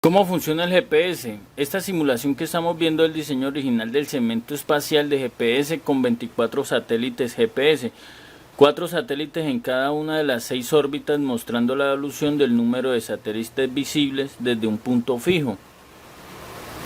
¿Cómo funciona el GPS? Esta simulación que estamos viendo es el diseño original del segmento espacial de GPS con 24 satélites GPS, 4 satélites en cada una de las 6 órbitas, mostrando la evolución del número de satélites visibles desde un punto fijo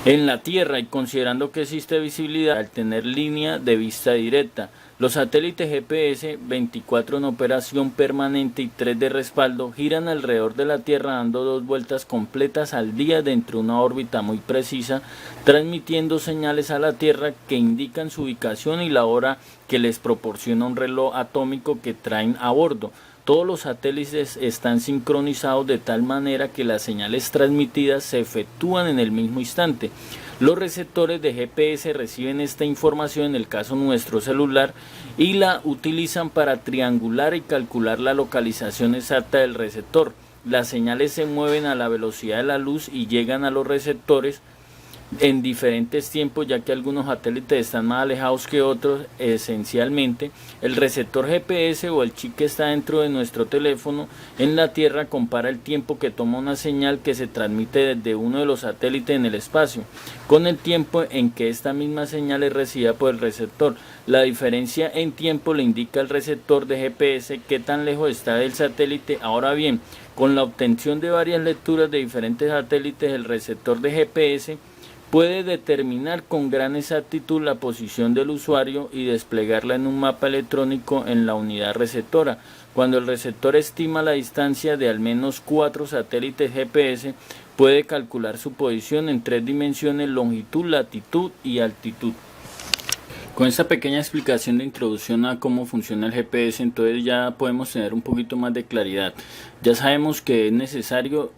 en la Tierra y considerando que existe visibilidad al tener línea de vista directa. Los satélites GPS, 24 en operación permanente y 3 de respaldo, giran alrededor de la Tierra dando 2 vueltas completas al día dentro de una órbita muy precisa, transmitiendo señales a la Tierra que indican su ubicación y la hora que les proporciona un reloj atómico que traen a bordo. Todos los satélites están sincronizados de tal manera que las señales transmitidas se efectúan en el mismo instante. Los receptores de GPS reciben esta información, en el caso nuestro celular, y la utilizan para triangular y calcular la localización exacta del receptor. Las señales se mueven a la velocidad de la luz y llegan a los receptores en diferentes tiempos, ya que algunos satélites están más alejados que otros. Esencialmente, el receptor GPS o el chip que está dentro de nuestro teléfono en la Tierra compara el tiempo que toma una señal que se transmite desde uno de los satélites en el espacio con el tiempo en que esta misma señal es recibida por el receptor. La diferencia en tiempo le indica al receptor de GPS qué tan lejos está del satélite. Ahora bien, con la obtención de varias lecturas de diferentes satélites, el receptor de GPS puede determinar con gran exactitud la posición del usuario y desplegarla en un mapa electrónico en la unidad receptora. Cuando el receptor estima la distancia de al menos 4 satélites GPS, puede calcular su posición en 3 dimensiones: longitud, latitud y altitud. Con esta pequeña explicación de introducción a cómo funciona el GPS, entonces ya podemos tener un poquito más de claridad. Ya sabemos que es necesario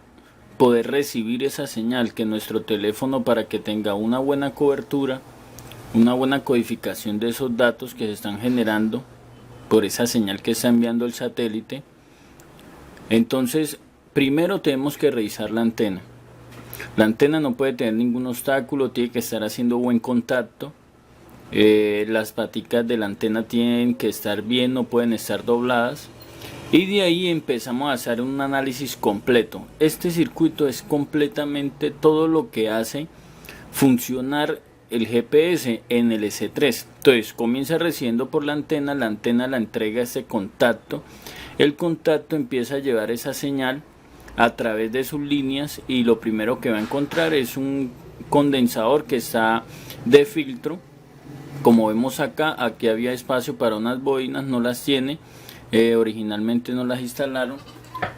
poder recibir esa señal, que nuestro teléfono, para que tenga una buena cobertura, una buena codificación de esos datos que se están generando por esa señal que está enviando el satélite, entonces primero tenemos que revisar la antena. La antena no puede tener ningún obstáculo, tiene que estar haciendo buen contacto. Las paticas de la antena tienen que estar bien, no pueden estar dobladas. Y de ahí empezamos a hacer un análisis completo. Este circuito es completamente todo lo que hace funcionar el GPS en el S3. Entonces comienza recibiendo por la antena la entrega ese contacto, el contacto empieza a llevar esa señal a través de sus líneas y lo primero que va a encontrar es un condensador que está de filtro. Como vemos acá, aquí había espacio para unas bobinas, no las tiene. Originalmente no las instalaron,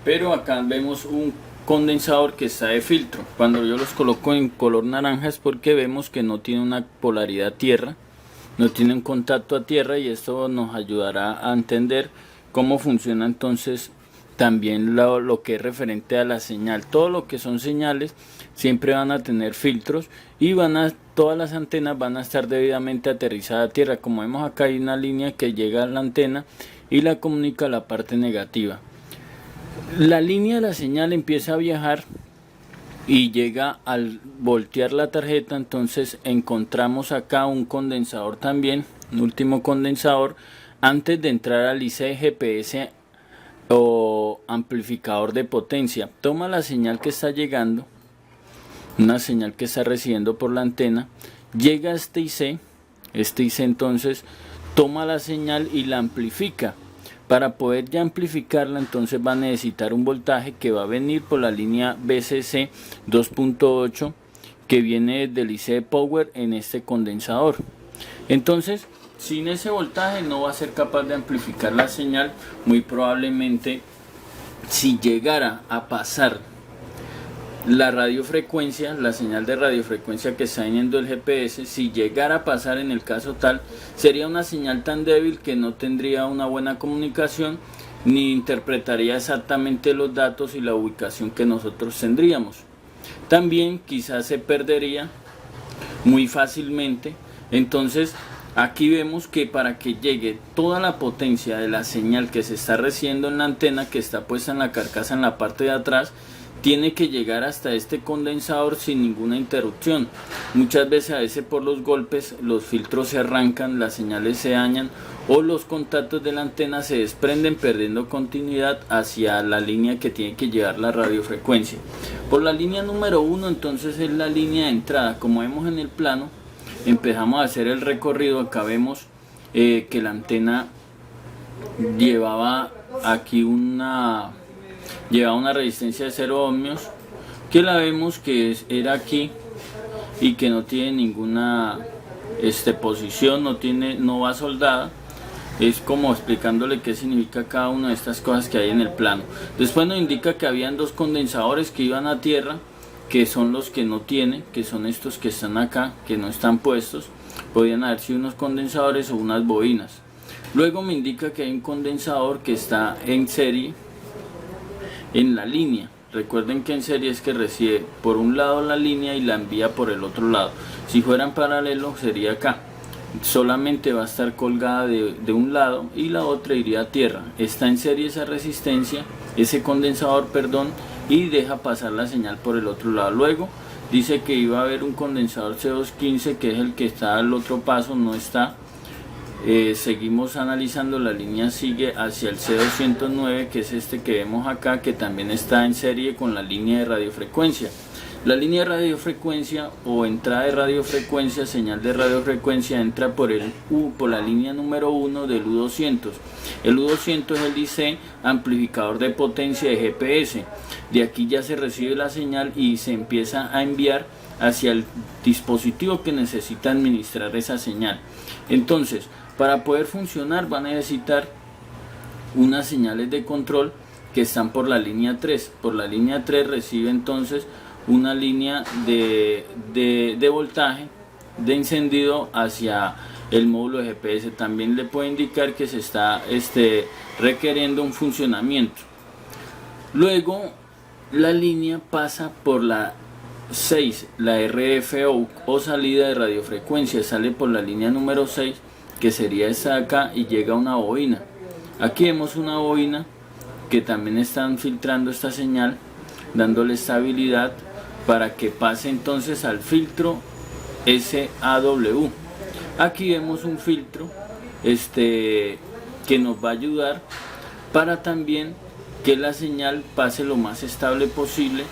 pero acá vemos un condensador que está de filtro. Cuando yo los coloco en color naranja es porque vemos que no tiene una polaridad tierra, no tiene un contacto a tierra, y esto nos ayudará a entender cómo funciona entonces también lo que es referente a la señal. Todo lo que son señales siempre van a tener filtros y todas las antenas van a estar debidamente aterrizadas a tierra. Como vemos acá hay una línea que llega a la antena y la comunica a la parte negativa. La línea de la señal empieza a viajar y llega al voltear la tarjeta, entonces encontramos acá un condensador también, un último condensador antes de entrar al IC GPS o amplificador de potencia. Toma la señal que está llegando, una señal que está recibiendo por la antena, llega a este IC entonces toma la señal y la amplifica. Para poder ya amplificarla, entonces va a necesitar un voltaje que va a venir por la línea BCC 2.8 que viene del IC Power en este condensador. Entonces, sin ese voltaje no va a ser capaz de amplificar la señal. Muy probablemente, si llegara a pasar la radiofrecuencia, la señal de radiofrecuencia que está viniendo el GPS, si llegara a pasar, en el caso tal, sería una señal tan débil que no tendría una buena comunicación ni interpretaría exactamente los datos y la ubicación que nosotros tendríamos. También quizás se perdería muy fácilmente. Entonces aquí vemos que para que llegue toda la potencia de la señal que se está recibiendo en la antena, que está puesta en la carcasa en la parte de atrás, tiene que llegar hasta este condensador sin ninguna interrupción. Muchas veces, a veces por los golpes, los filtros se arrancan, las señales se dañan o los contactos de la antena se desprenden, perdiendo continuidad hacia la línea que tiene que llevar la radiofrecuencia. Por la línea número 1 entonces es la línea de entrada. Como vemos en el plano, empezamos a hacer el recorrido. Acá vemos que la antena llevaba aquí una resistencia de 0 ohmios, que la vemos que era aquí y que no tiene ninguna posición, no va soldada. Es como explicándole qué significa cada una de estas cosas que hay en el plano. Después nos indica que habían 2 condensadores que iban a tierra, que son los que no tiene, que son estos que están acá, que no están puestos. Podrían haber sido unos condensadores o unas bobinas. Luego me indica que hay un condensador que está en serie en la línea. Recuerden que en serie es que recibe por un lado la línea y la envía por el otro lado. Si fueran paralelo sería acá. Solamente va a estar colgada de un lado y la otra iría a tierra. Está en serie esa resistencia, ese condensador, perdón, y deja pasar la señal por el otro lado. Luego dice que iba a haber un condensador C215, que es el que está al otro paso, no está. Seguimos analizando, la línea sigue hacia el C209, que es este que vemos acá, que también está en serie con la línea de radiofrecuencia. La línea de radiofrecuencia o entrada de radiofrecuencia, señal de radiofrecuencia, entra por la línea número 1 del U200. El U200 es el IC, amplificador de potencia de GPS. De aquí ya se recibe la señal y se empieza a enviar hacia el dispositivo que necesita administrar esa señal. Entonces, para poder funcionar va a necesitar unas señales de control que están por la línea 3. Por la línea 3 recibe entonces una línea de voltaje de encendido hacia el módulo de GPS. También le puede indicar que se está requiriendo un funcionamiento. Luego la línea pasa por la 6, la RFO o salida de radiofrecuencia, sale por la línea número 6, que sería esta de acá, y llega a una bobina. Aquí vemos una bobina que también están filtrando esta señal, dándole estabilidad para que pase entonces al filtro SAW. Aquí vemos un filtro que nos va a ayudar para también que la señal pase lo más estable posible,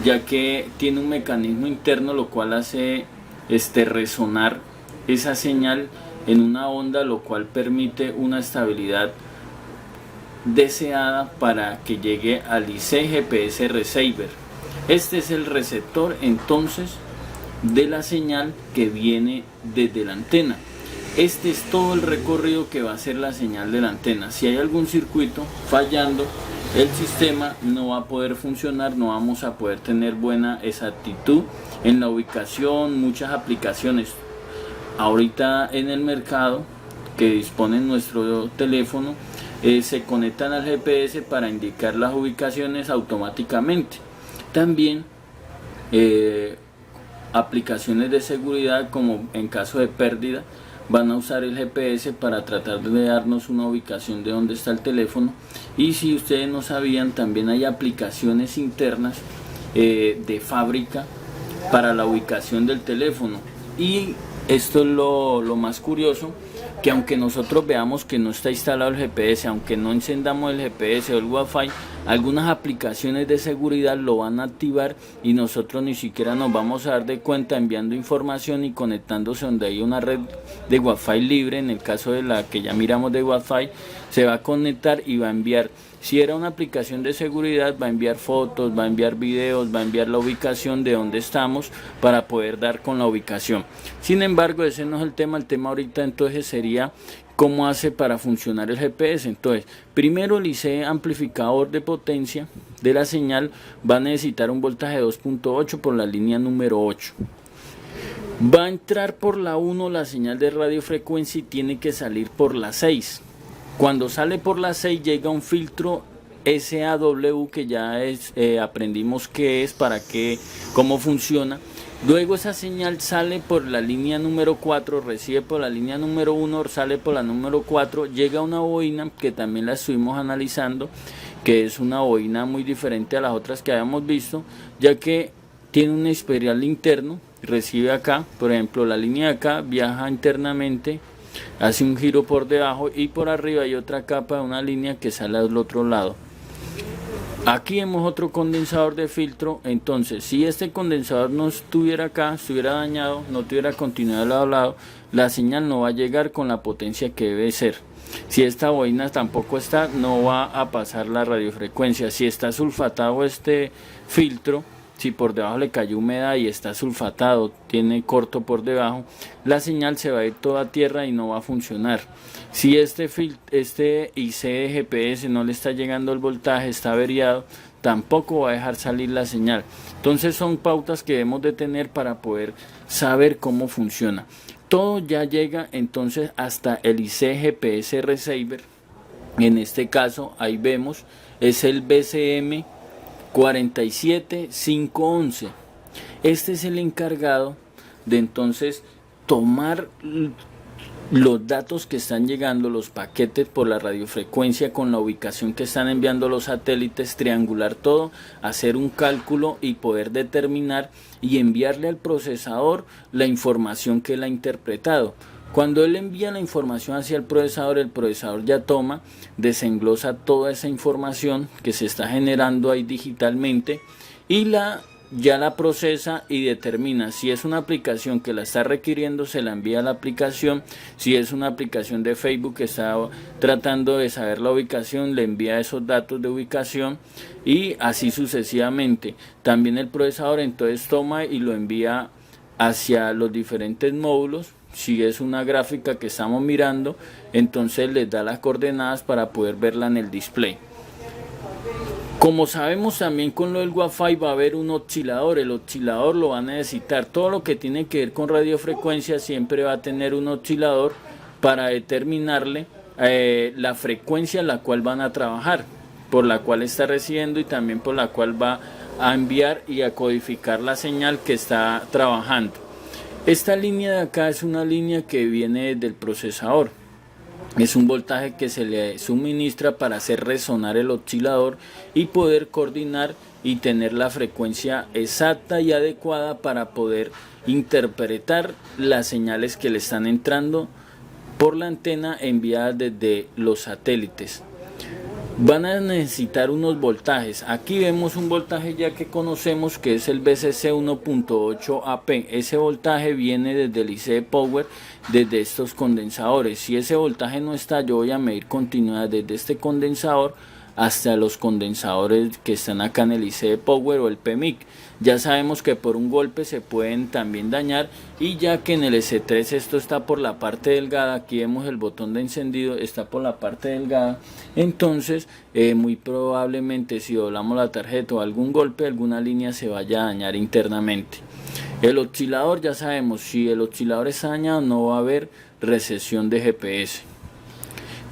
ya que tiene un mecanismo interno lo cual hace resonar esa señal en una onda, lo cual permite una estabilidad deseada para que llegue al IC GPS Receiver. Este es el receptor entonces de la señal que viene desde la antena. Este es todo el recorrido que va a hacer la señal de la antena. Si hay algún circuito fallando, el sistema no va a poder funcionar, no vamos a poder tener buena exactitud en la ubicación. Muchas aplicaciones ahorita en el mercado que disponen nuestro teléfono se conectan al GPS para indicar las ubicaciones automáticamente. También aplicaciones de seguridad, como en caso de pérdida, van a usar el GPS para tratar de darnos una ubicación de dónde está el teléfono. Y si ustedes no sabían, también hay aplicaciones internas de fábrica para la ubicación del teléfono. Y esto es lo más curioso, que aunque nosotros veamos que no está instalado el GPS, aunque no encendamos el GPS o el Wi-Fi, algunas aplicaciones de seguridad lo van a activar y nosotros ni siquiera nos vamos a dar de cuenta, enviando información y conectándose donde hay una red de Wi-Fi libre. En el caso de la que ya miramos de Wi-Fi, se va a conectar y va a enviar. Si era una aplicación de seguridad, va a enviar fotos, va a enviar videos, va a enviar la ubicación de donde estamos para poder dar con la ubicación. Sin embargo, ese no es el tema ahorita, entonces sería cómo hace para funcionar el GPS. Entonces, primero el IC amplificador de potencia de la señal va a necesitar un voltaje de 2.8 por la línea número 8. Va a entrar por la 1 la señal de radiofrecuencia y tiene que salir por la 6. Cuando sale por la 6 llega un filtro SAW, que ya aprendimos qué es, cómo funciona. Luego esa señal sale por la línea número 4, recibe por la línea número 1, sale por la número 4, llega a una bobina que también la estuvimos analizando, que es una bobina muy diferente a las otras que habíamos visto, ya que tiene un espiral interno, recibe acá, por ejemplo la línea de acá viaja internamente, hace un giro por debajo y por arriba hay otra capa de una línea que sale al otro lado. Aquí vemos otro condensador de filtro. Entonces si este condensador no estuviera acá, estuviera dañado, no tuviera continuidad de lado a lado, la señal no va a llegar con la potencia que debe ser. Si esta bobina tampoco está, no va a pasar la radiofrecuencia. Si está sulfatado este filtro, si por debajo le cayó humedad y está sulfatado, tiene corto por debajo, la señal se va a ir toda a tierra y no va a funcionar. Si este IC de GPS no le está llegando el voltaje, está averiado, tampoco va a dejar salir la señal. Entonces son pautas que debemos de tener para poder saber cómo funciona. Todo ya llega entonces hasta el IC GPS Receiver. En este caso ahí vemos es el BCM 47511. Este es el encargado de entonces tomar los datos que están llegando, los paquetes por la radiofrecuencia con la ubicación que están enviando los satélites, triangular todo, hacer un cálculo y poder determinar y enviarle al procesador la información que él ha interpretado. Cuando él envía la información hacia el procesador ya toma, desenglosa toda esa información que se está generando ahí digitalmente y ya la procesa y determina si es una aplicación que la está requiriendo, se la envía a la aplicación. Si es una aplicación de Facebook que está tratando de saber la ubicación, le envía esos datos de ubicación y así sucesivamente. También el procesador entonces toma y lo envía hacia los diferentes módulos. Si es una gráfica que estamos mirando, entonces les da las coordenadas para poder verla en el display. Como sabemos también con lo del Wi-Fi va a haber un oscilador, el oscilador lo va a necesitar, todo lo que tiene que ver con radiofrecuencia siempre va a tener un oscilador para determinarle la frecuencia en la cual van a trabajar, por la cual está recibiendo y también por la cual va a enviar y a codificar la señal que está trabajando. Esta línea de acá es una línea que viene del procesador. Es un voltaje que se le suministra para hacer resonar el oscilador y poder coordinar y tener la frecuencia exacta y adecuada para poder interpretar las señales que le están entrando por la antena enviada desde los satélites. Van a necesitar unos voltajes. Aquí vemos un voltaje ya que conocemos que es el BCC 1.8 AP. Ese voltaje viene desde el IC Power, desde estos condensadores. Si ese voltaje no está, yo voy a medir continuidad desde este condensador hasta los condensadores que están acá en el IC Power o el PMIC. Ya sabemos que por un golpe se pueden también dañar, y ya que en el S3 esto está por la parte delgada, aquí vemos el botón de encendido, está por la parte delgada, entonces muy probablemente si doblamos la tarjeta o algún golpe, alguna línea se vaya a dañar internamente. El oscilador, ya sabemos, si el oscilador está dañado no va a haber recesión de GPS.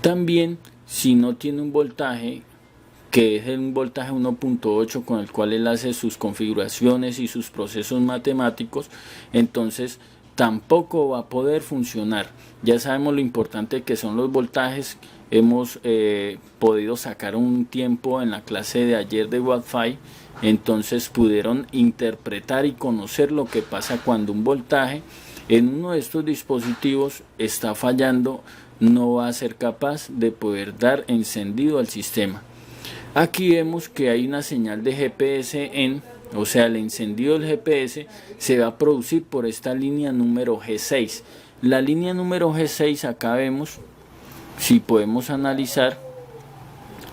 También si no tiene un voltaje, que es un voltaje 1.8 con el cual él hace sus configuraciones y sus procesos matemáticos, entonces tampoco va a poder funcionar. Ya sabemos lo importante que son los voltajes. Hemos podido sacar un tiempo en la clase de ayer de Wi-Fi, entonces pudieron interpretar y conocer lo que pasa cuando un voltaje en uno de estos dispositivos está fallando, no va a ser capaz de poder dar encendido al sistema. Aquí vemos que hay una señal de GPS o sea, el encendido del GPS se va a producir por esta línea número G6. La línea número G6 acá vemos, si podemos analizar,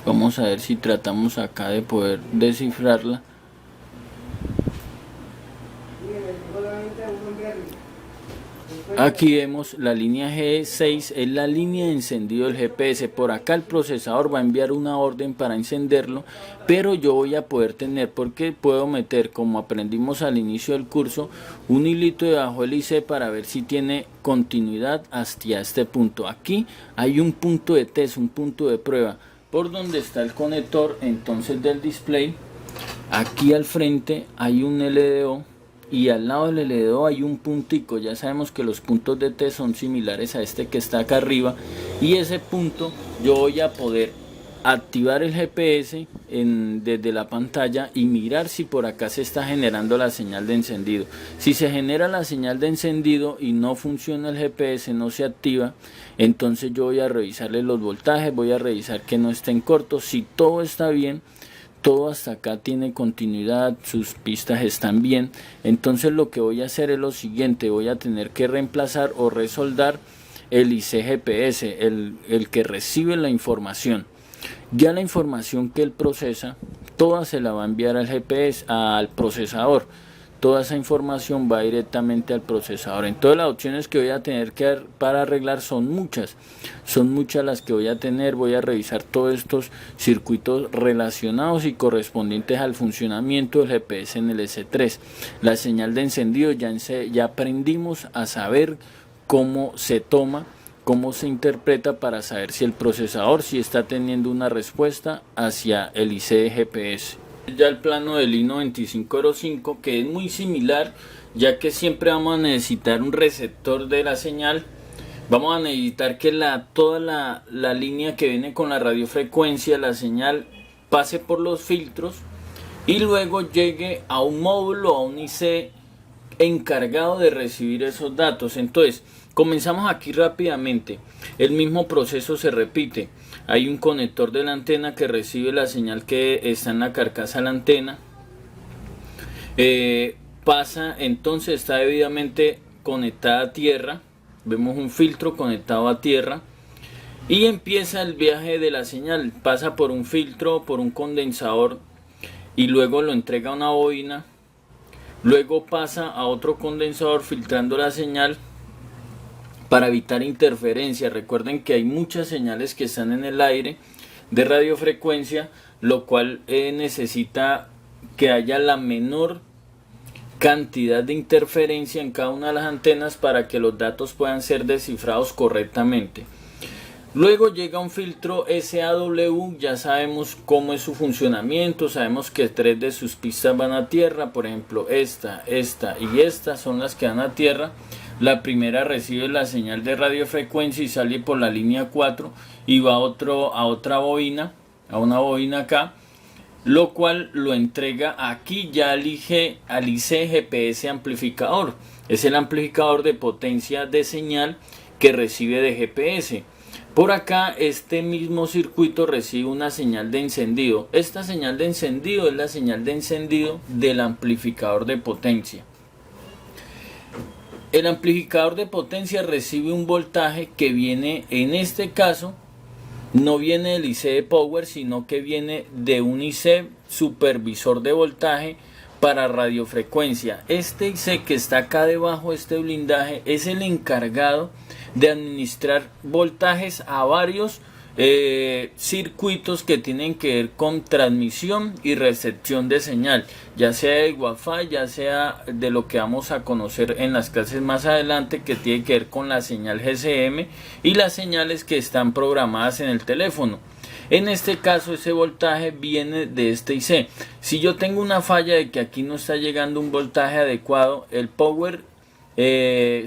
vamos a ver si tratamos acá de poder descifrarla. Aquí vemos la línea G6, es la línea de encendido del GPS. Por acá el procesador va a enviar una orden para encenderlo, pero yo voy a poder tener, porque puedo meter, como aprendimos al inicio del curso, un hilito debajo del IC para ver si tiene continuidad hacia este punto. Aquí hay un punto de test, un punto de prueba, por donde está el conector entonces del display. Aquí al frente hay un LDO. Y al lado del LDO hay un puntico. Ya sabemos que los puntos de T son similares a este que está acá arriba, y ese punto yo voy a poder activar el GPS desde la pantalla y mirar si por acá se está generando la señal de encendido. Si se genera la señal de encendido y no funciona el GPS, no se activa, entonces yo voy a revisarle los voltajes, voy a revisar que no estén cortos. Si todo está bien, todo hasta acá tiene continuidad, sus pistas están bien, entonces lo que voy a hacer es lo siguiente: voy a tener que reemplazar o resoldar el IC GPS, el que recibe la información. Ya la información que él procesa, toda se la va a enviar al GPS, al procesador. Toda esa información va directamente al procesador. Entonces las opciones que voy a tener para arreglar son muchas las que voy a tener. Voy a revisar todos estos circuitos relacionados y correspondientes al funcionamiento del GPS en el S3. La señal de encendido ya aprendimos a saber cómo se toma, cómo se interpreta, para saber si el procesador está teniendo una respuesta hacia el IC de GPS. Ya el plano del I-9505, que es muy similar, ya que siempre vamos a necesitar un receptor de la señal. Vamos a necesitar que toda la línea que viene con la radiofrecuencia, la señal, pase por los filtros y luego llegue a un módulo, a un IC encargado de recibir esos datos. Entonces comenzamos aquí rápidamente. El mismo proceso se repite. Hay un conector de la antena que recibe la señal que está en la carcasa de la antena. Pasa, entonces está debidamente conectada a tierra. Vemos un filtro conectado a tierra. Y empieza el viaje de la señal. Pasa por un filtro, por un condensador, y luego lo entrega a una bobina. Luego pasa a otro condensador filtrando la señal para evitar interferencia. Recuerden que hay muchas señales que están en el aire de radiofrecuencia, lo cual necesita que haya la menor cantidad de interferencia en cada una de las antenas para que los datos puedan ser descifrados correctamente. Luego llega un filtro SAW, ya sabemos cómo es su funcionamiento, sabemos que 3 de sus pistas van a tierra, por ejemplo esta y esta son las que van a tierra. La primera recibe la señal de radiofrecuencia y sale por la línea 4 y va a otra bobina, a una bobina acá, lo cual lo entrega aquí ya al IC GPS amplificador. Es el amplificador de potencia de señal que recibe de GPS. Por acá este mismo circuito recibe una señal de encendido. Esta señal de encendido es la señal de encendido del amplificador de potencia. El amplificador de potencia recibe un voltaje que viene, en este caso, no viene del IC de Power, sino que viene de un IC supervisor de voltaje para radiofrecuencia. Este IC que está acá debajo, este blindaje, es el encargado de administrar voltajes a varios circuitos que tienen que ver con transmisión y recepción de señal, ya sea de Wi-Fi, ya sea de lo que vamos a conocer en las clases más adelante, que tiene que ver con la señal GSM y las señales que están programadas en el teléfono. En este caso ese voltaje viene de este IC. Si yo tengo una falla de que aquí no está llegando un voltaje adecuado, el Power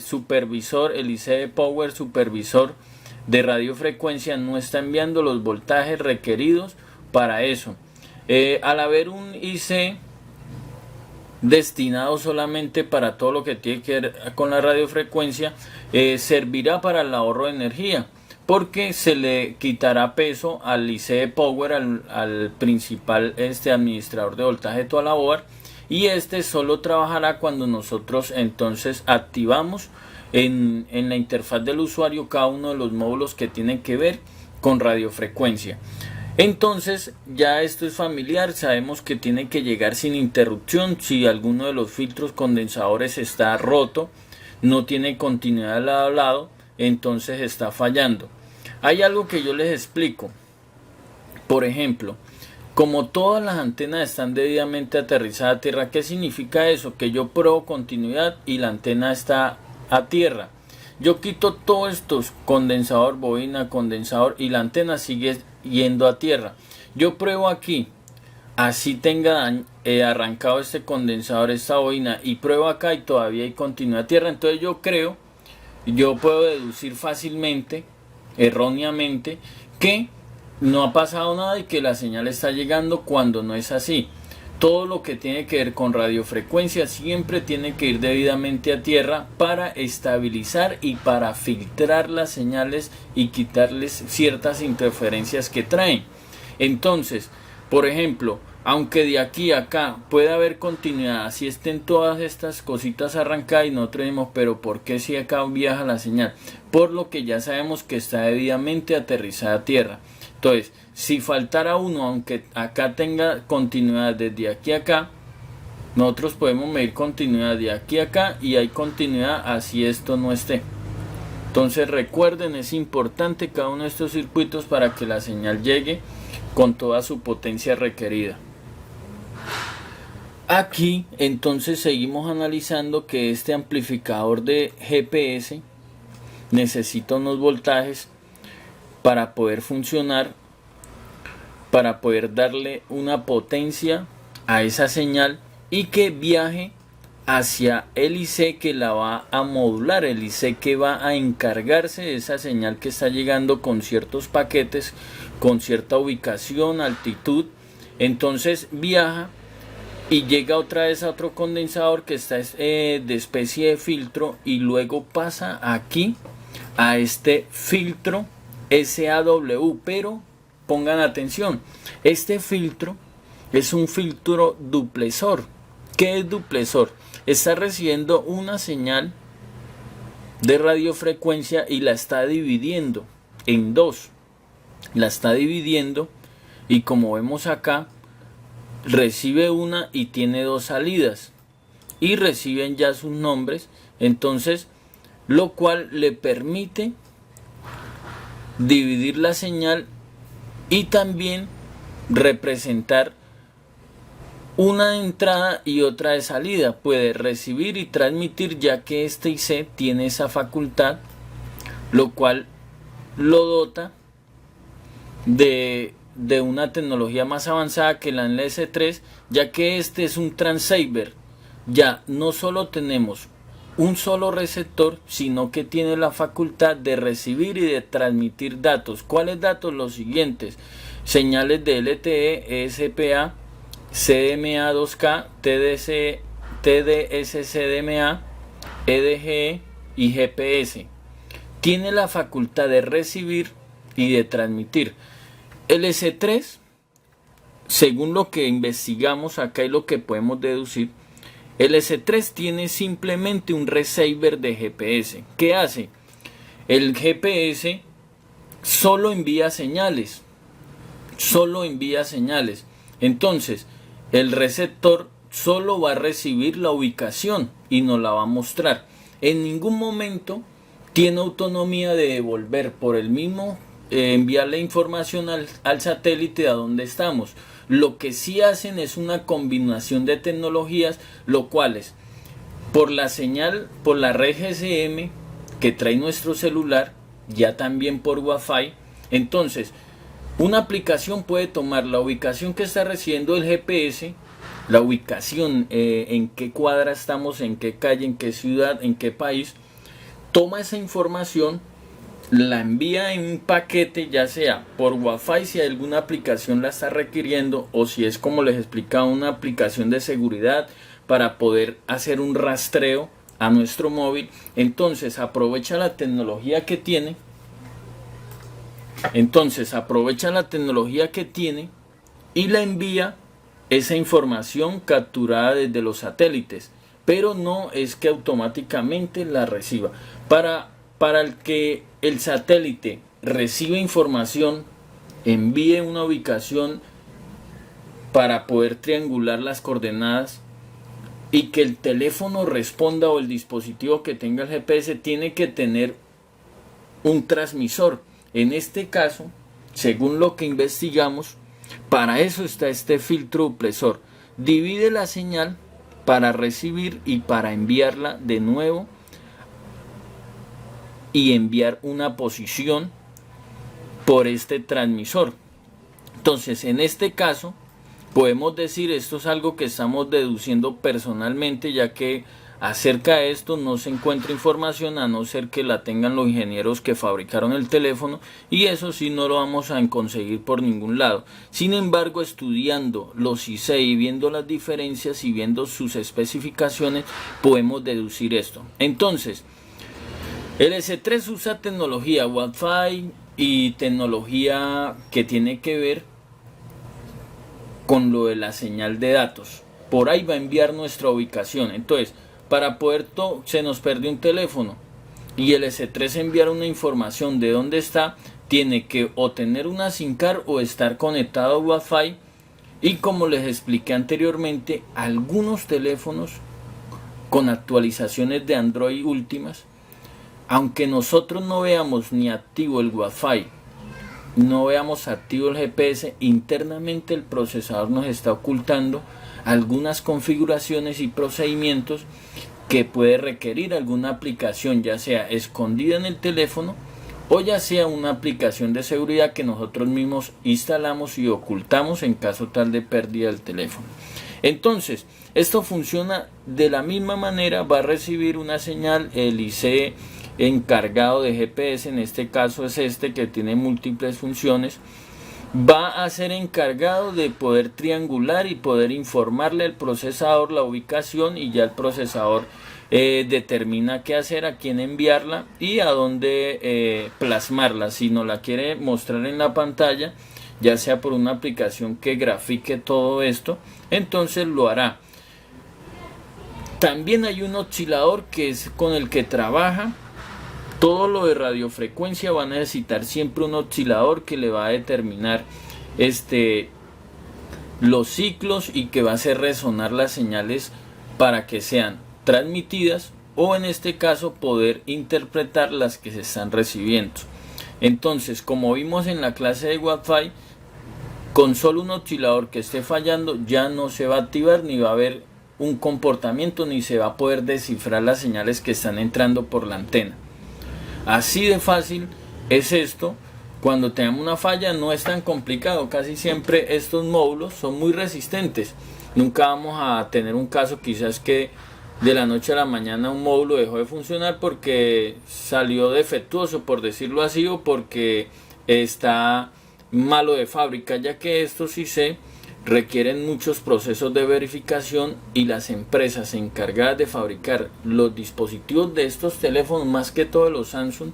supervisor, el IC de Power supervisor de radiofrecuencia no está enviando los voltajes requeridos para eso. Al haber un IC destinado solamente para todo lo que tiene que ver con la radiofrecuencia, servirá para el ahorro de energía, porque se le quitará peso al IC de Power, al principal administrador de voltaje de toda la board, y este solo trabajará cuando nosotros entonces activamos en la interfaz del usuario cada uno de los módulos que tienen que ver con radiofrecuencia. Entonces ya esto es familiar, sabemos que tiene que llegar sin interrupción. Si alguno de los filtros condensadores está roto, no tiene continuidad de lado a lado, entonces está fallando. Hay algo que yo les explico. Por ejemplo, como todas las antenas están debidamente aterrizadas a tierra, ¿qué significa eso? Que yo pruebo continuidad y la antena está a tierra. Yo quito todos estos, condensador, bobina, condensador, y la antena sigue yendo a tierra. Yo pruebo aquí, así tenga arrancado este condensador, esta bobina, y pruebo acá y todavía hay continuidad a tierra. Entonces yo puedo deducir fácilmente, erróneamente, que no ha pasado nada y que la señal está llegando cuando no es así. Todo lo que tiene que ver con radiofrecuencia siempre tiene que ir debidamente a tierra para estabilizar y para filtrar las señales y quitarles ciertas interferencias que traen. Entonces, por ejemplo, aunque de aquí a acá pueda haber continuidad, así estén todas estas cositas arrancadas y no tenemos, pero ¿por qué si acá viaja la señal? Por lo que ya sabemos que está debidamente aterrizada a tierra. Entonces, si faltara uno, aunque acá tenga continuidad desde aquí a acá, nosotros podemos medir continuidad de aquí a acá y hay continuidad así esto no esté. Entonces recuerden, es importante cada uno de estos circuitos para que la señal llegue con toda su potencia requerida. Aquí entonces seguimos analizando que este amplificador de GPS necesita unos voltajes para poder funcionar, para poder darle una potencia a esa señal y que viaje hacia el IC que la va a modular, el IC que va a encargarse de esa señal que está llegando con ciertos paquetes, con cierta ubicación, altitud. Entonces viaja y llega otra vez a otro condensador que está de especie de filtro y luego pasa aquí a este filtro SAW, pero pongan atención, este filtro es un filtro duplesor. ¿Qué es duplesor? Está recibiendo una señal de radiofrecuencia y la está dividiendo en dos. La está dividiendo y como vemos acá, recibe una y tiene dos salidas y reciben ya sus nombres, entonces lo cual le permite dividir la señal y también representar una de entrada y otra de salida. Puede recibir y transmitir, ya que este IC tiene esa facultad, lo cual lo dota de una tecnología más avanzada que la NLS3, ya que este es un transceiver. Ya no solo tenemos un solo receptor, sino que tiene la facultad de recibir y de transmitir datos. ¿Cuáles datos? Los siguientes: señales de LTE, ESPA, CDMA 2K, TDS-CDMA, EDGE y GPS. Tiene la facultad de recibir y de transmitir. El S3, según lo que investigamos acá y lo que podemos deducir, el S3 tiene simplemente un receiver de GPS. ¿Qué hace? El GPS solo envía señales. Solo envía señales. Entonces, el receptor solo va a recibir la ubicación y nos la va a mostrar. En ningún momento tiene autonomía de devolver por el mismo enviarle información al satélite a donde estamos. Lo que sí hacen es una combinación de tecnologías, lo cuales por la señal, por la red GSM que trae nuestro celular, ya también por Wi-Fi. Entonces, una aplicación puede tomar la ubicación que está recibiendo el GPS, la ubicación, en qué cuadra estamos, en qué calle, en qué ciudad, en qué país, toma esa información, la envía en un paquete, ya sea por Wi-Fi si alguna aplicación la está requiriendo, o si es, como les explicaba, una aplicación de seguridad para poder hacer un rastreo a nuestro móvil. Entonces aprovecha la tecnología que tiene. Y la envía esa información capturada desde los satélites, pero no es que automáticamente la reciba. Para el que el satélite recibe información, envíe una ubicación para poder triangular las coordenadas y que el teléfono responda, o el dispositivo que tenga el GPS, tiene que tener un transmisor. En este caso, según lo que investigamos, para eso está este filtro duplesor. Divide la señal para recibir y para enviarla de nuevo y enviar una posición por este transmisor. Entonces, en este caso podemos decir, esto es algo que estamos deduciendo personalmente, ya que Acerca de esto no se encuentra información a no ser que la tengan los ingenieros que fabricaron el teléfono, y eso sí no lo vamos a conseguir por ningún lado. Sin embargo, estudiando los IC y viendo las diferencias y viendo sus especificaciones, podemos deducir esto. Entonces, el S3 usa tecnología Wi-Fi y tecnología que tiene que ver con lo de la señal de datos. Por ahí va a enviar nuestra ubicación. Entonces, para poder se nos perdió un teléfono y el S3 enviar una información de dónde está, tiene que o tener una SIM card o estar conectado a Wi-Fi. Y como les expliqué anteriormente, algunos teléfonos con actualizaciones de Android últimas, aunque nosotros no veamos ni activo el Wi-Fi, no veamos activo el GPS, internamente el procesador nos está ocultando algunas configuraciones y procedimientos que puede requerir alguna aplicación, ya sea escondida en el teléfono o ya sea una aplicación de seguridad que nosotros mismos instalamos y ocultamos en caso tal de pérdida del teléfono. Entonces, esto funciona de la misma manera. Va a recibir una señal, el IC encargado de GPS, en este caso es este que tiene múltiples funciones, va a ser encargado de poder triangular y poder informarle al procesador la ubicación, y ya el procesador determina qué hacer, a quién enviarla y a dónde plasmarla. Si no la quiere mostrar en la pantalla, ya sea por una aplicación que grafique todo esto, entonces lo hará. También hay un oscilador que es con el que trabaja todo lo de radiofrecuencia. Va a necesitar siempre un oscilador que le va a determinar los ciclos y que va a hacer resonar las señales para que sean transmitidas o, en este caso, poder interpretar las que se están recibiendo. Entonces, como vimos en la clase de Wi-Fi, con solo un oscilador que esté fallando ya no se va a activar, ni va a haber un comportamiento, ni se va a poder descifrar las señales que están entrando por la antena. Así de fácil es esto. Cuando tengamos una falla no es tan complicado. Casi siempre estos módulos son muy resistentes. Nunca vamos a tener un caso quizás que de la noche a la mañana un módulo dejó de funcionar porque salió defectuoso, por decirlo así, o porque está malo de fábrica, ya que estos IC requieren muchos procesos de verificación, y las empresas encargadas de fabricar los dispositivos de estos teléfonos, más que todo los Samsung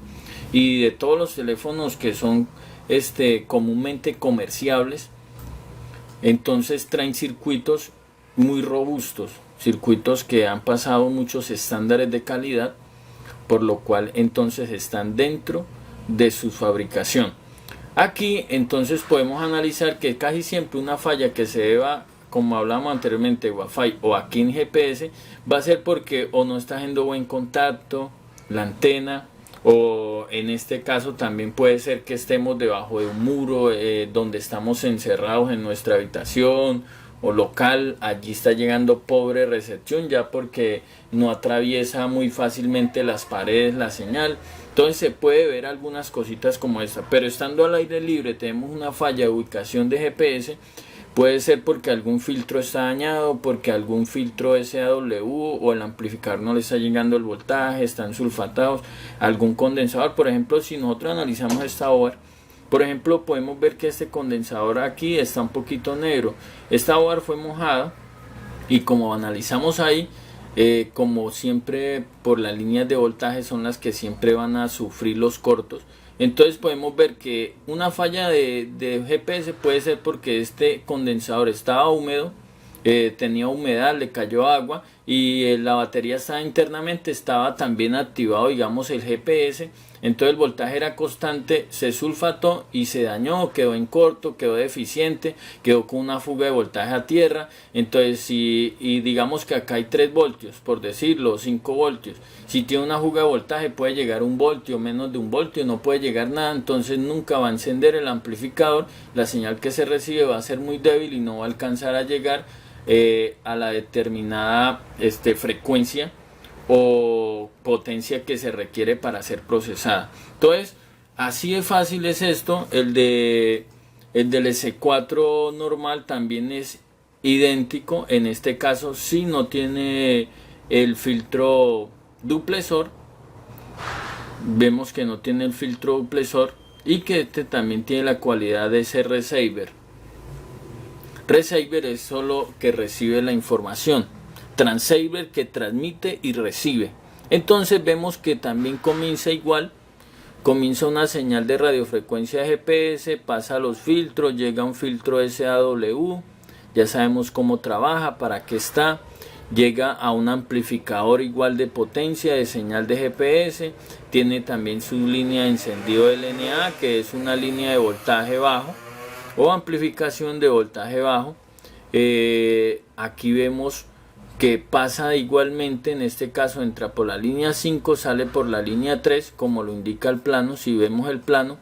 y de todos los teléfonos que son comúnmente comerciables, entonces traen circuitos muy robustos, circuitos que han pasado muchos estándares de calidad, por lo cual entonces están dentro de su fabricación. Aquí entonces podemos analizar que casi siempre una falla que se deba, como hablamos anteriormente, Wi-Fi o aquí en GPS, va a ser porque o no está haciendo buen contacto la antena, o en este caso también puede ser que estemos debajo de un muro donde estamos encerrados en nuestra habitación o local. Allí está llegando pobre recepción, ya porque no atraviesa muy fácilmente las paredes la señal. Entonces se puede ver algunas cositas como esta, pero estando al aire libre tenemos una falla de ubicación de GPS. Puede ser porque algún filtro está dañado, porque algún filtro SAW o el amplificador no le está llegando el voltaje, están sulfatados, algún condensador. Por ejemplo, si nosotros analizamos esta OAR, por ejemplo, podemos ver que este condensador aquí está un poquito negro. Esta OAR fue mojada, y como analizamos ahí, como siempre por las líneas de voltaje son las que siempre van a sufrir los cortos. Entonces podemos ver que una falla de GPS puede ser porque este condensador estaba húmedo, tenía humedad, le cayó agua, y la batería estaba internamente, estaba también activado, digamos, el GPS. Entonces el voltaje era constante, se sulfató y se dañó, quedó en corto, quedó deficiente, quedó con una fuga de voltaje a tierra. Entonces y digamos que acá hay 3 voltios, por decirlo, 5 voltios. Si tiene una fuga de voltaje puede llegar 1 voltio, menos de 1 voltio, no puede llegar nada. Entonces nunca va a encender el amplificador, la señal que se recibe va a ser muy débil y no va a alcanzar a llegar a la determinada frecuencia o potencia que se requiere para ser procesada. Entonces, así de fácil es esto. El del S4 normal también es idéntico. En este caso sí no tiene el filtro duplesor. Vemos que no tiene el filtro duplesor y que este también tiene la cualidad de ser receiver. Receiver es solo que recibe la información, transceiver que transmite y recibe. Entonces vemos que también comienza igual, comienza una señal de radiofrecuencia de GPS, pasa a los filtros, llega a un filtro SAW, ya sabemos cómo trabaja, para qué está, llega a un amplificador igual de potencia de señal de GPS, tiene también su línea de encendido LNA, que es una línea de voltaje bajo o amplificación de voltaje bajo. Aquí vemos que pasa igualmente, en este caso entra por la línea 5, sale por la línea 3, como lo indica el plano. Si vemos el plano,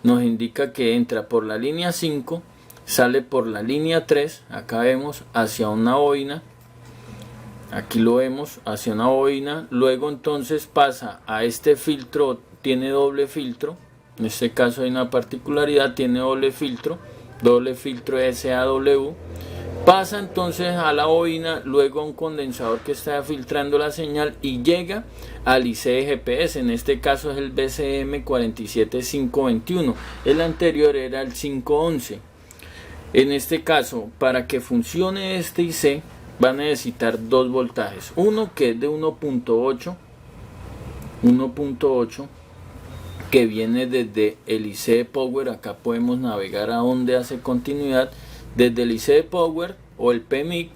nos indica que entra por la línea 5, sale por la línea 3, acá vemos hacia una bobina, aquí lo vemos hacia una bobina, luego entonces pasa a este filtro, tiene doble filtro, en este caso hay una particularidad, tiene doble filtro SAW, pasa entonces a la bobina, luego a un condensador que está filtrando la señal y llega al IC de GPS, en este caso es el BCM 47521, el anterior era el 511. En este caso, para que funcione este IC va a necesitar dos voltajes, uno que es de 1.8 que viene desde el IC de Power. Acá podemos navegar a donde hace continuidad desde el IC de Power o el PMIC,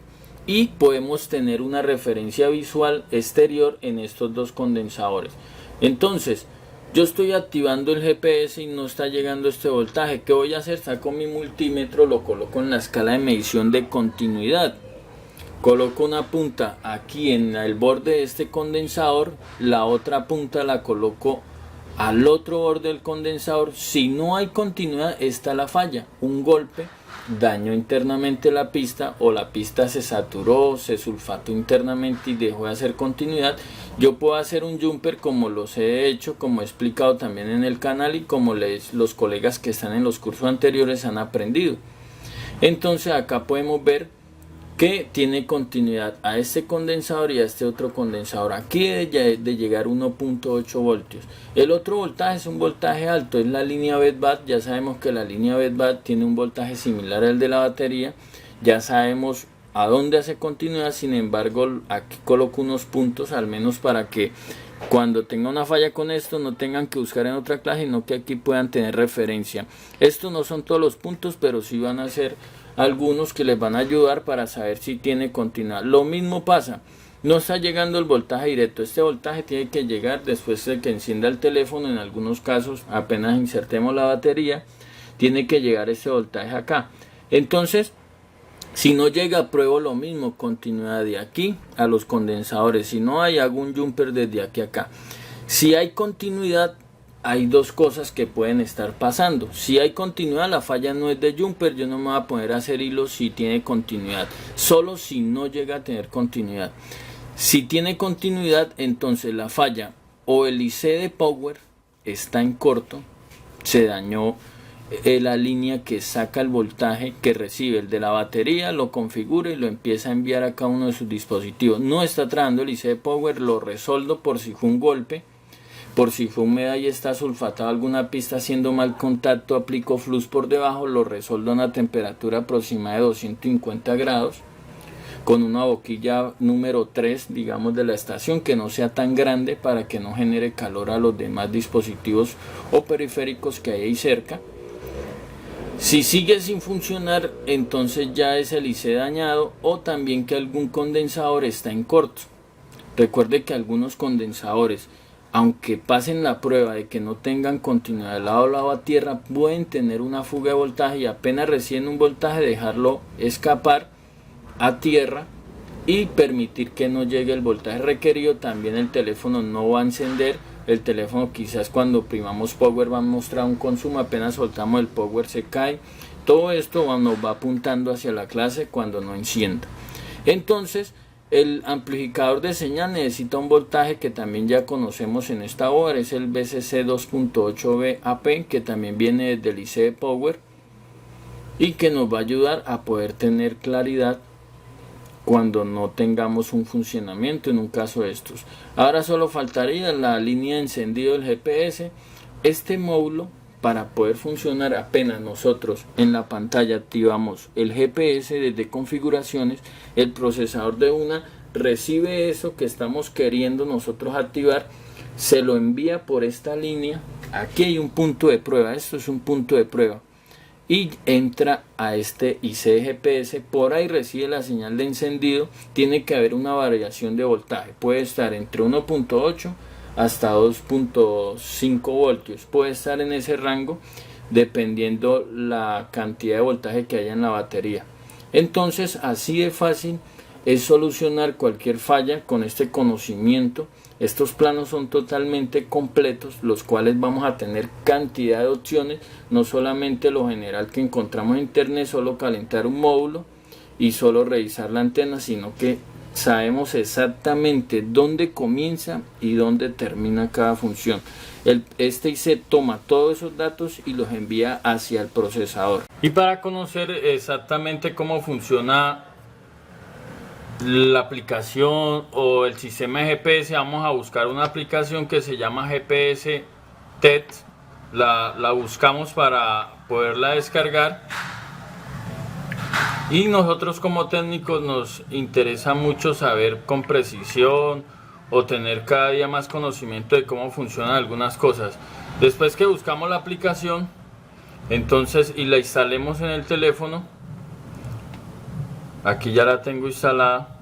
y podemos tener una referencia visual exterior en estos dos condensadores. Entonces yo estoy activando el GPS y no está llegando este voltaje. ¿Qué voy a hacer? Saco mi multímetro, lo coloco en la escala de medición de continuidad, coloco una punta aquí en el borde de este condensador, la otra punta la coloco al otro borde del condensador. Si no hay continuidad, está la falla, un golpe dañó internamente la pista, o la pista se saturó, se sulfató internamente y dejó de hacer continuidad. Yo puedo hacer un jumper, como los he hecho, como he explicado también en el canal y como los colegas que están en los cursos anteriores han aprendido. Entonces acá podemos ver que tiene continuidad a este condensador y a este otro condensador. Aquí de llegar 1.8 voltios. El otro voltaje es un voltaje alto, es la línea BEDBAT. Ya sabemos que la línea BEDBAT tiene un voltaje similar al de la batería. Ya sabemos a dónde hace continuidad. Sin embargo, aquí coloco unos puntos, al menos para que cuando tenga una falla con esto no tengan que buscar en otra clase, sino que aquí puedan tener referencia. Estos no son todos los puntos, pero sí van a ser algunos que les van a ayudar para saber si tiene continuidad. Lo mismo pasa, no está llegando el voltaje directo. Este voltaje tiene que llegar después de que encienda el teléfono. En algunos casos, apenas insertemos la batería, tiene que llegar ese voltaje acá. Entonces, si no llega, pruebo lo mismo, continuidad de aquí a los condensadores. Si no hay, hago un jumper desde aquí a acá. Si hay continuidad, hay dos cosas que pueden estar pasando. Si hay continuidad, la falla no es de jumper. Yo no me voy a poner a hacer hilos si tiene continuidad, solo si no llega a tener continuidad. Si tiene continuidad, entonces la falla o el IC de Power está en corto, se dañó la línea que saca el voltaje que recibe. El de la batería lo configura y lo empieza a enviar a cada uno de sus dispositivos. No está trabajando el IC de Power, lo resoldo por si fue un golpe, por si fue humedad y está sulfatado alguna pista haciendo mal contacto, aplico flux por debajo, lo resoldo a una temperatura aproximada de 250 grados con una boquilla número 3, digamos, de la estación, que no sea tan grande para que no genere calor a los demás dispositivos o periféricos que hay ahí cerca. Si sigue sin funcionar, entonces ya es el IC dañado, o también que algún condensador está en corto. Recuerde que algunos condensadores, aunque pasen la prueba de que no tengan continuidad de lado a lado a tierra, pueden tener una fuga de voltaje y apenas reciben un voltaje dejarlo escapar a tierra y permitir que no llegue el voltaje requerido. También el teléfono no va a encender. El teléfono, quizás cuando primamos Power, va a mostrar un consumo, apenas soltamos el Power se cae. Todo esto nos va apuntando hacia la clase cuando no encienda. Entonces, el amplificador de señal necesita un voltaje que también ya conocemos en esta obra, es el BCC 2.8 VAP, que también viene desde el IC de Power y que nos va a ayudar a poder tener claridad cuando no tengamos un funcionamiento en un caso de estos. Ahora solo faltaría la línea de encendido del GPS. Este módulo, para poder funcionar, apenas nosotros en la pantalla activamos el GPS desde configuraciones, el procesador de una recibe eso que estamos queriendo nosotros activar, se lo envía por esta línea. Aquí hay un punto de prueba, esto es un punto de prueba, y entra a este IC de GPS, por ahí recibe la señal de encendido. Tiene que haber una variación de voltaje, puede estar entre 1.8 hasta 2.5 voltios, puede estar en ese rango dependiendo la cantidad de voltaje que haya en la batería. Entonces así de fácil es solucionar cualquier falla con este conocimiento. Estos planos son totalmente completos, los cuales vamos a tener cantidad de opciones, no solamente lo general que encontramos en internet, solo calentar un módulo y solo revisar la antena, sino que sabemos exactamente dónde comienza y dónde termina cada función. Este IC toma todos esos datos y los envía hacia el procesador. Y para conocer exactamente cómo funciona la aplicación o el sistema de GPS, vamos a buscar una aplicación que se llama GPS TED. La buscamos para poderla descargar, y nosotros como técnicos nos interesa mucho saber con precisión o tener cada día más conocimiento de cómo funcionan algunas cosas. Después que buscamos la aplicación entonces y la instalemos en el teléfono, aquí ya la tengo instalada,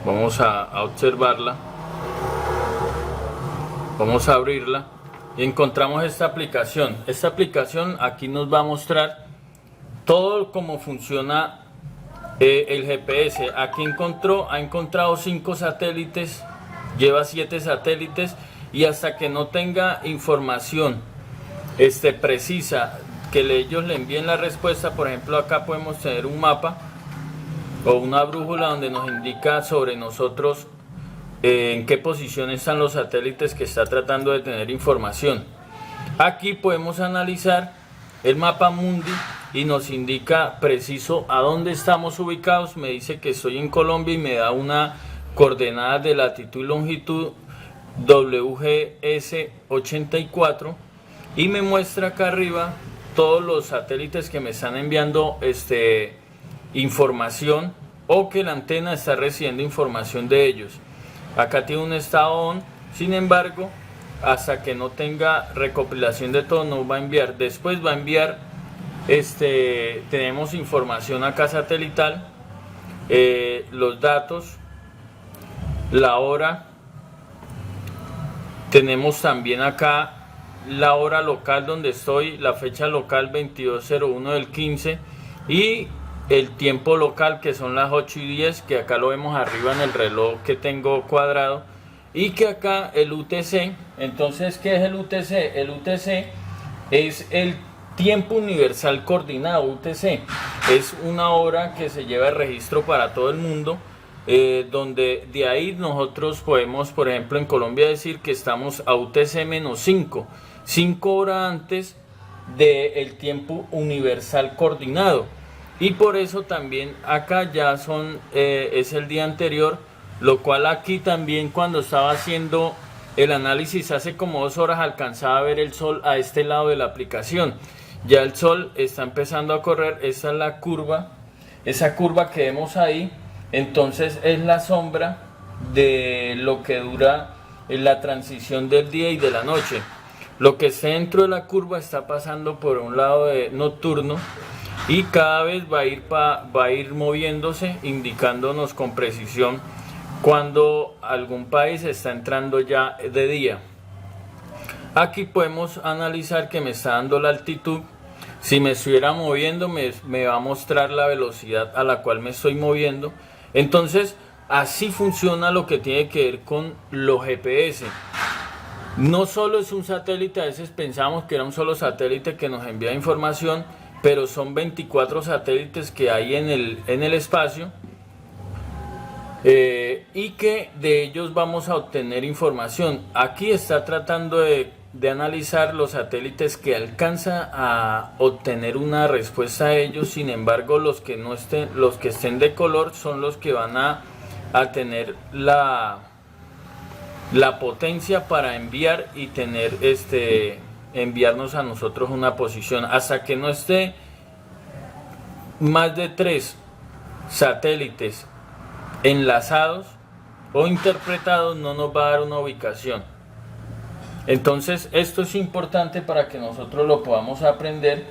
vamos a observarla, vamos a abrirla y encontramos esta aplicación. Esta aplicación aquí nos va a mostrar todo cómo funciona el GPS. Aquí ha encontrado 5 satélites, lleva 7 satélites, y hasta que no tenga información precisa que ellos le envíen la respuesta. Por ejemplo, acá podemos tener un mapa o una brújula donde nos indica sobre nosotros en qué posición están los satélites que está tratando de tener información. Aquí podemos analizar el mapa mundi y nos indica preciso a dónde estamos ubicados. Me dice que estoy en Colombia y me da una coordenada de latitud y longitud WGS 84, y me muestra acá arriba todos los satélites que me están enviando información, o que la antena está recibiendo información de ellos. Acá tiene un estado on, sin embargo hasta que no tenga recopilación de todo no va a enviar. Después va a enviar tenemos información acá satelital, los datos, la hora, tenemos también acá la hora local donde estoy, la fecha local 2201 del 15, y el tiempo local que son las 8:10, que acá lo vemos arriba en el reloj que tengo cuadrado, y que acá el UTC. Entonces, ¿qué es el UTC? El UTC es el tiempo universal coordinado. UTC es una hora que se lleva el registro para todo el mundo, donde de ahí nosotros podemos, por ejemplo, en Colombia decir que estamos a UTC menos 5 horas antes del tiempo universal coordinado. Y por eso también acá ya es el día anterior, lo cual aquí también cuando estaba haciendo el análisis hace como 2 horas alcanzaba a ver el sol a este lado de la aplicación. Ya el sol está empezando a correr. Esta es la curva, esa curva que vemos ahí, entonces es la sombra de lo que dura la transición del día y de la noche. Lo que está dentro de la curva está pasando por un lado nocturno, y cada vez va a ir moviéndose, indicándonos con precisión cuando algún país está entrando ya de día. Aquí podemos analizar que me está dando la altitud. Si me estuviera moviendo me va a mostrar la velocidad a la cual me estoy moviendo. Entonces así funciona lo que tiene que ver con los GPS. No solo es un satélite, a veces pensamos que era un solo satélite que nos envía información, pero son 24 satélites que hay en el espacio, y que de ellos vamos a obtener información. Aquí está tratando de de analizar los satélites que alcanza a obtener una respuesta a ellos. Sin embargo, los que no estén, los que estén de color son los que van a tener la potencia para enviar y tener enviarnos a nosotros una posición. Hasta que no esté más de 3 satélites enlazados o interpretados, no nos va a dar una ubicación. Entonces esto es importante para que nosotros lo podamos aprender,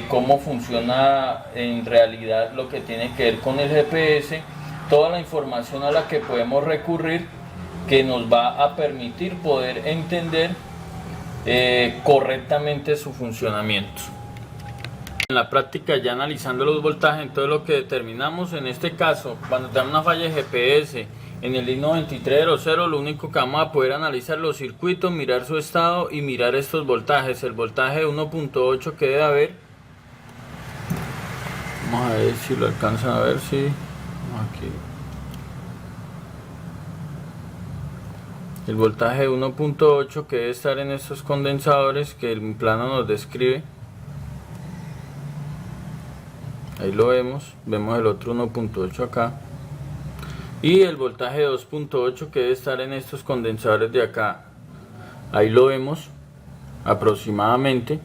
cómo funciona en realidad lo que tiene que ver con el GPS, toda la información a la que podemos recurrir, que nos va a permitir poder entender correctamente su funcionamiento. En la práctica, ya analizando los voltajes, entonces lo que determinamos en este caso, cuando tenemos una falla de GPS en el I9300, lo único que vamos a poder analizar los circuitos, mirar su estado y mirar estos voltajes. El voltaje 1.8 que debe haber, vamos a ver si lo alcanzan a ver, sí, aquí. El voltaje 1.8 que debe estar en estos condensadores que el plano nos describe. Ahí lo vemos el otro 1.8 acá. Y el voltaje 2.8 que debe estar en estos condensadores de acá. Ahí lo vemos aproximadamente.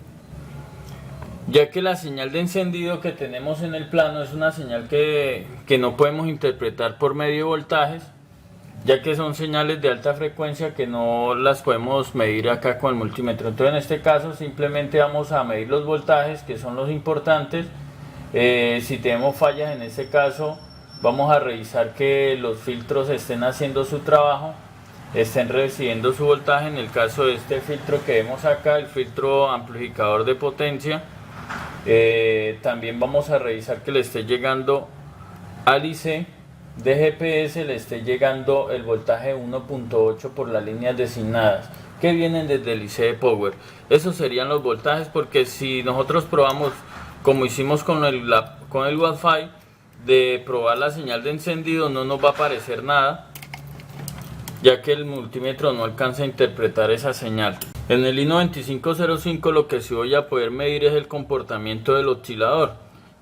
Ya que la señal de encendido que tenemos en el plano es una señal que no podemos interpretar por medio de voltajes, ya que son señales de alta frecuencia que no las podemos medir acá con el multímetro. Entonces en este caso simplemente vamos a medir los voltajes, que son los importantes. Si tenemos fallas en este caso, vamos a revisar que los filtros estén haciendo su trabajo, estén recibiendo su voltaje. En el caso de este filtro que vemos acá, el filtro amplificador de potencia, también vamos a revisar que le esté llegando al IC de GPS, le esté llegando el voltaje 1.8 por las líneas designadas que vienen desde el IC de Power. Esos serían los voltajes, porque si nosotros probamos, como hicimos con el Wi-Fi, de probar la señal de encendido, no nos va a aparecer nada, ya que el multímetro no alcanza a interpretar esa señal. En el I9505 lo que sí voy a poder medir es el comportamiento del oscilador,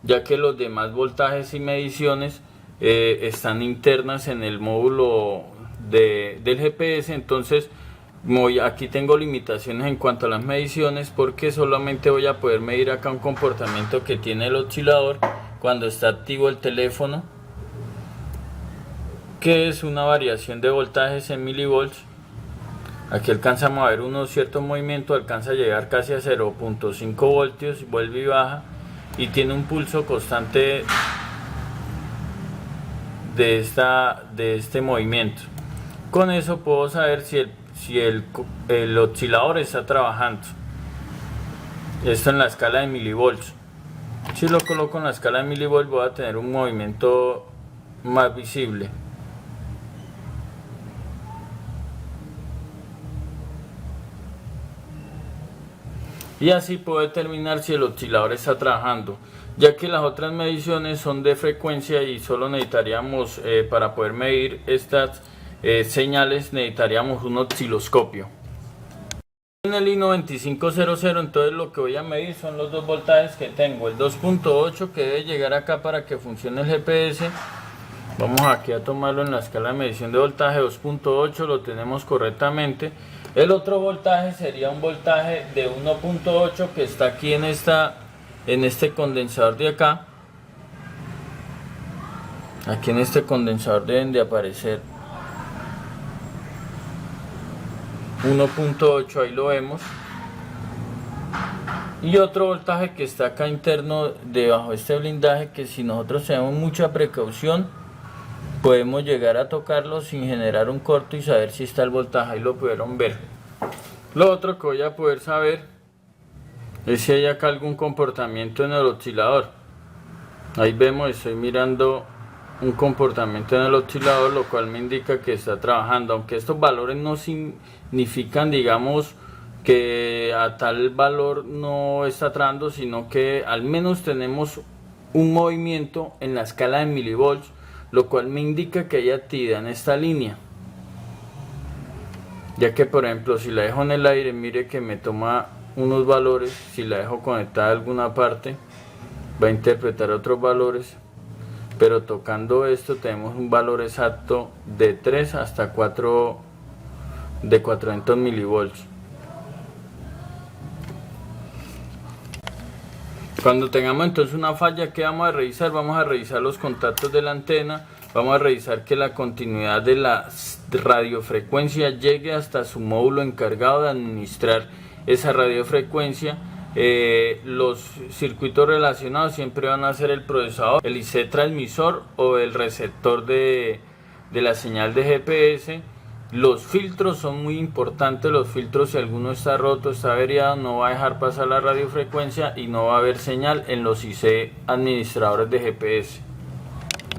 ya que los demás voltajes y mediciones están internas en el módulo del GPS. Entonces aquí tengo limitaciones en cuanto a las mediciones, porque solamente voy a poder medir acá un comportamiento que tiene el oscilador cuando está activo el teléfono, que es una variación de voltajes en milivolts. Aquí alcanzamos a ver unos ciertos movimientos, alcanza a llegar casi a 0.5 voltios, vuelve y baja, y tiene un pulso constante de este movimiento. Con eso puedo saber si el oscilador está trabajando. Esto en la escala de milivolts. Si lo coloco en la escala de milivolts, voy a tener un movimiento más visible. Y así puedo determinar si el oscilador está trabajando, ya que las otras mediciones son de frecuencia y solo necesitaríamos, para poder medir estas señales, necesitaríamos un osciloscopio. En el I9500 entonces lo que voy a medir son los dos voltajes que tengo, el 2.8 que debe llegar acá para que funcione el GPS. Vamos aquí a tomarlo en la escala de medición de voltaje, 2.8 lo tenemos correctamente. El otro voltaje sería un voltaje de 1.8 que está aquí en este condensador de acá. Aquí en este condensador deben de aparecer 1.8, ahí lo vemos. Y otro voltaje que está acá interno debajo de este blindaje, que si nosotros tenemos mucha precaución podemos llegar a tocarlo sin generar un corto y saber si está el voltaje. Ahí lo pudieron ver. Lo otro que voy a poder saber es si hay acá algún comportamiento en el oscilador. Ahí vemos, estoy mirando un comportamiento en el oscilador, lo cual me indica que está trabajando, aunque estos valores no significan, digamos, que a tal valor no está trabajando, sino que al menos tenemos un movimiento en la escala de milivolts, lo cual me indica que hay actividad en esta línea. ya que por ejemplo si la dejo en el aire, mire que me toma unos valores. Si la dejo conectada a alguna parte, va a interpretar otros valores, pero tocando esto tenemos un valor exacto de 3 hasta 4 de 400 milivolts. Cuando tengamos entonces una falla, ¿qué vamos a revisar? Vamos a revisar los contactos de la antena, vamos a revisar que la continuidad de la radiofrecuencia llegue hasta su módulo encargado de administrar esa radiofrecuencia. Los circuitos relacionados siempre van a ser el procesador, el IC transmisor o el receptor de la señal de GPS. Los filtros son muy importantes. Los filtros, si alguno está roto, está averiado, no va a dejar pasar la radiofrecuencia y no va a haber señal en los IC administradores de GPS.